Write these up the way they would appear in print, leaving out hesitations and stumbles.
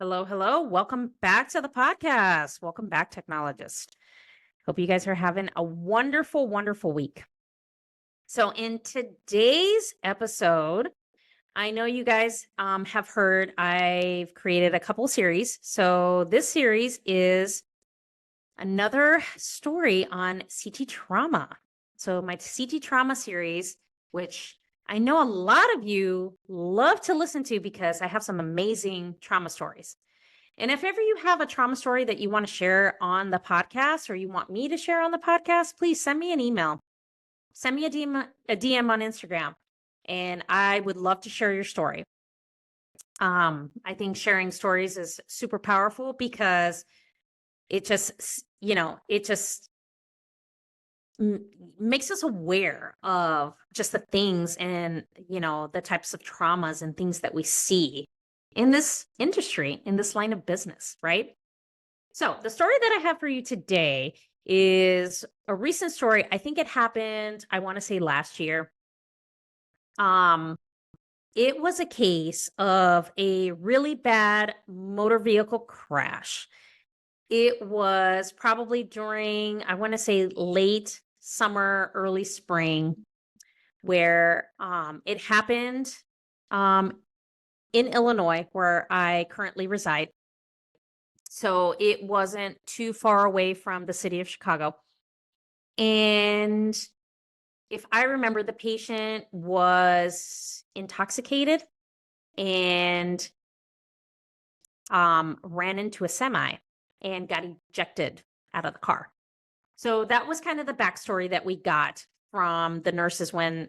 Hello, hello. Welcome back to the podcast. Welcome back, technologist. Hope you guys are having a wonderful, wonderful week. So, in today's episode, I know you guys have heard I've created a couple series. So, this series is another story on CT trauma. So, my CT trauma series, which I know a lot of you love to listen to because I have some amazing trauma stories. And if ever you have a trauma story that you want to share on the podcast or you want me to share on the podcast, please send me an email. Send me a DM on Instagram, and I would love to share your story. I think sharing stories is super powerful because it just, it just makes us aware of just the things and, the types of traumas and things that we see in this industry, in this line of business, right? So, the story that I have for you today is a recent story. I think it happened, I want to say last year. Um, it was a case of a really bad motor vehicle crash. It was probably during, I want to say late summer, early spring, where it happened in Illinois, where I currently reside. So it wasn't too far away from the city of Chicago. And if I remember, the patient was intoxicated and ran into a semi and got ejected out of the car. So that was kind of the backstory that we got from the nurses when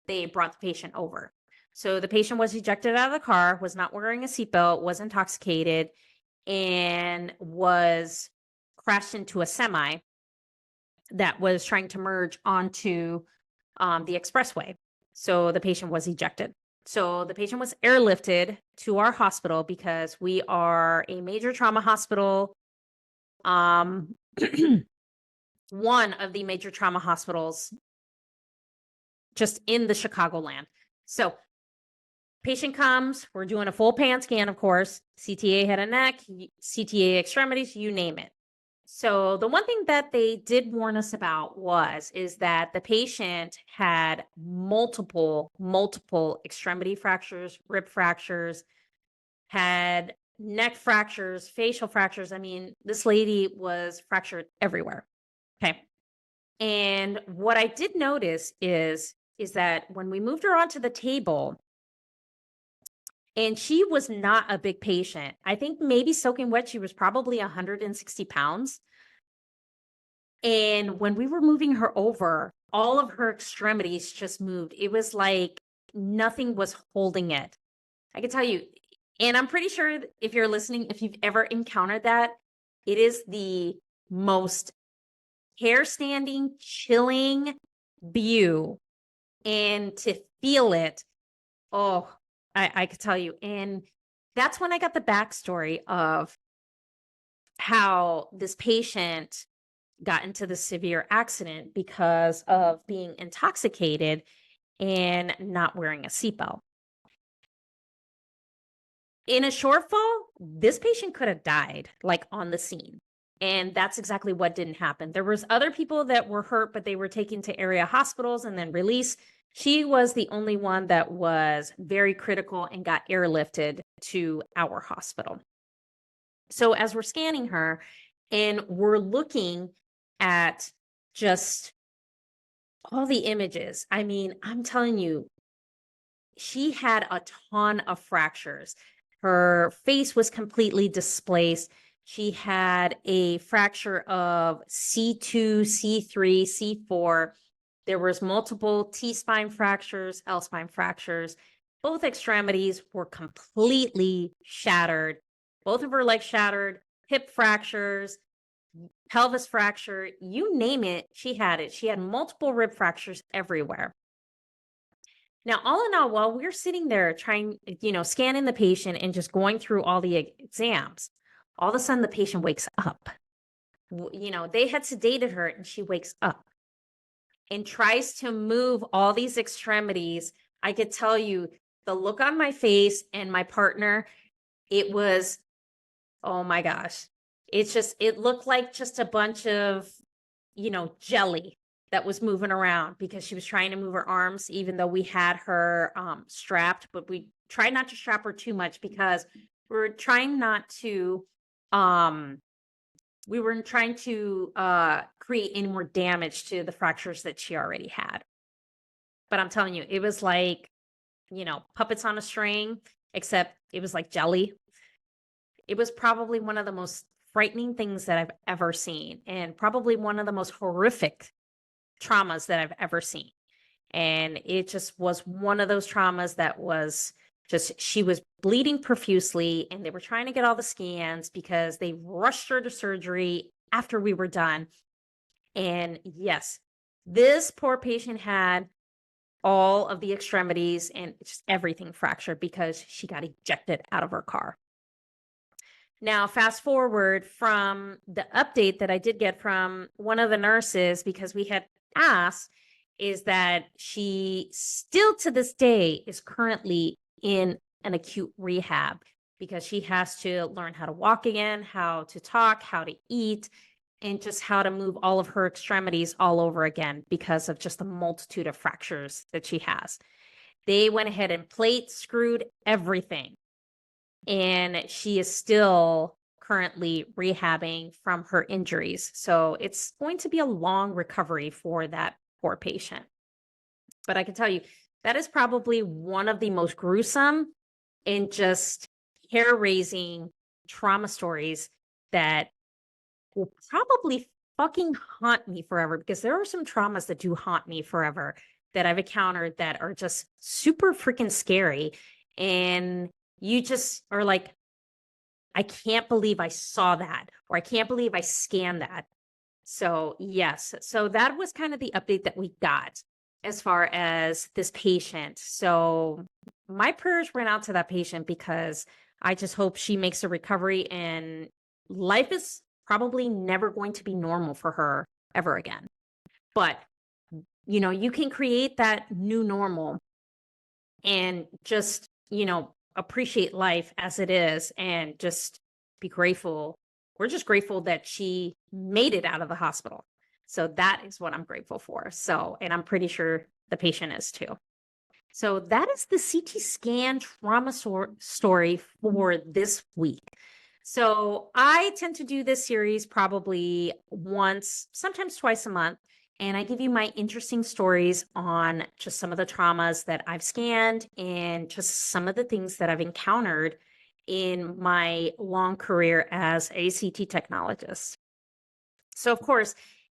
they brought the patient over. So the patient was ejected out of the car, was not wearing a seatbelt, was intoxicated, and was crashed into a semi that was trying to merge onto the expressway. So the patient was ejected. So the patient was airlifted to our hospital because we are a major trauma hospital. One of the major trauma hospitals just in the Chicagoland. So patient comes, we're doing a full pan scan, of course, CTA head and neck, CTA extremities, you name it. So the one thing that they did warn us about is that the patient had multiple extremity fractures, rib fractures, had neck fractures, facial fractures. I mean, this lady was fractured everywhere. Okay. And what I did notice is that when we moved her onto the table, and she was not a big patient. I think maybe soaking wet, she was probably 160 pounds. And when we were moving her over, all of her extremities just moved. It was like nothing was holding it. I can tell you, and I'm pretty sure if you're listening, if you've ever encountered that, it is the most hair standing, chilling view. And to feel it, oh, I could tell you. And that's when I got the backstory of how this patient got into the severe accident because of being intoxicated and not wearing a seatbelt. In a shortfall, this patient could have died like on the scene. And that's exactly what didn't happen. There was other people that were hurt, but they were taken to area hospitals and then released. She was the only one that was very critical and got airlifted to our hospital. So as we're scanning her and we're looking at just all the images, I mean, I'm telling you, she had a ton of fractures. Her face was completely displaced. She had a fracture of C2, C3, C4. There was multiple T-spine fractures, L-spine fractures. Both extremities were completely shattered. Both of her legs shattered, hip fractures, pelvis fracture, you name it, she had it. She had multiple rib fractures everywhere. Now, all in all, while we're sitting there trying, scanning the patient and just going through all the exams, all of a sudden the patient wakes up. They had sedated her and she wakes up and tries to move all these extremities. I could tell you the look on my face and my partner, it was Oh my gosh. It looked like just a bunch of, jelly that was moving around because she was trying to move her arms, even though we had her strapped, but we tried not to strap her too much because we're trying not to, um, we were trying to create any more damage to the fractures that she already had. But I'm telling you, it was like, puppets on a string, except it was like jelly. It was probably one of the most frightening things that I've ever seen, and probably one of the most horrific traumas that I've ever seen. And it just was one of those traumas that was just, she was bleeding profusely, and they were trying to get all the scans because they rushed her to surgery after we were done. And yes, this poor patient had all of the extremities and just everything fractured because she got ejected out of her car. Now, fast forward from the update that I did get from one of the nurses, because we had asked, is that she still to this day is currently in an acute rehab because she has to learn how to walk again, how to talk, how to eat, and just how to move all of her extremities all over again because of just the multitude of fractures that she has. They went ahead and plate screwed everything, and she is still currently rehabbing from her injuries. So it's going to be a long recovery for that poor patient. But I can tell you, that is probably one of the most gruesome and just hair-raising trauma stories that will probably fucking haunt me forever, because there are some traumas that do haunt me forever that I've encountered that are just super freaking scary. And you just are like, I can't believe I saw that, or I can't believe I scanned that. So, yes. So that was kind of the update that we got as far as this patient. So, my prayers went out to that patient because I just hope she makes a recovery, and life is probably never going to be normal for her ever again. But, you can create that new normal and just, appreciate life as it is and just be grateful. We're just grateful that she made it out of the hospital. So that is what I'm grateful for. So, and I'm pretty sure the patient is too. So that is the CT scan trauma story for this week. So I tend to do this series probably once, sometimes twice a month. And I give you my interesting stories on just some of the traumas that I've scanned and just some of the things that I've encountered in my long career as a CT technologist. So, of course,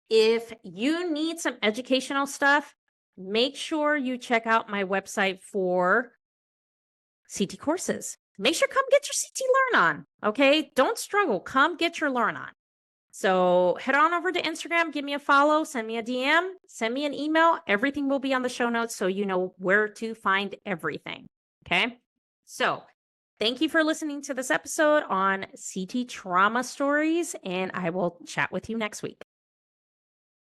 if you need some educational stuff, make sure you check out my website for CT courses. Make sure come get your CT Learn On. Okay. Don't struggle. Come get your Learn On. So head on over to Instagram, give me a follow, send me a DM, send me an email. Everything will be on the show notes so you know where to find everything. Okay. So thank you for listening to this episode on CT trauma stories, and I will chat with you next week.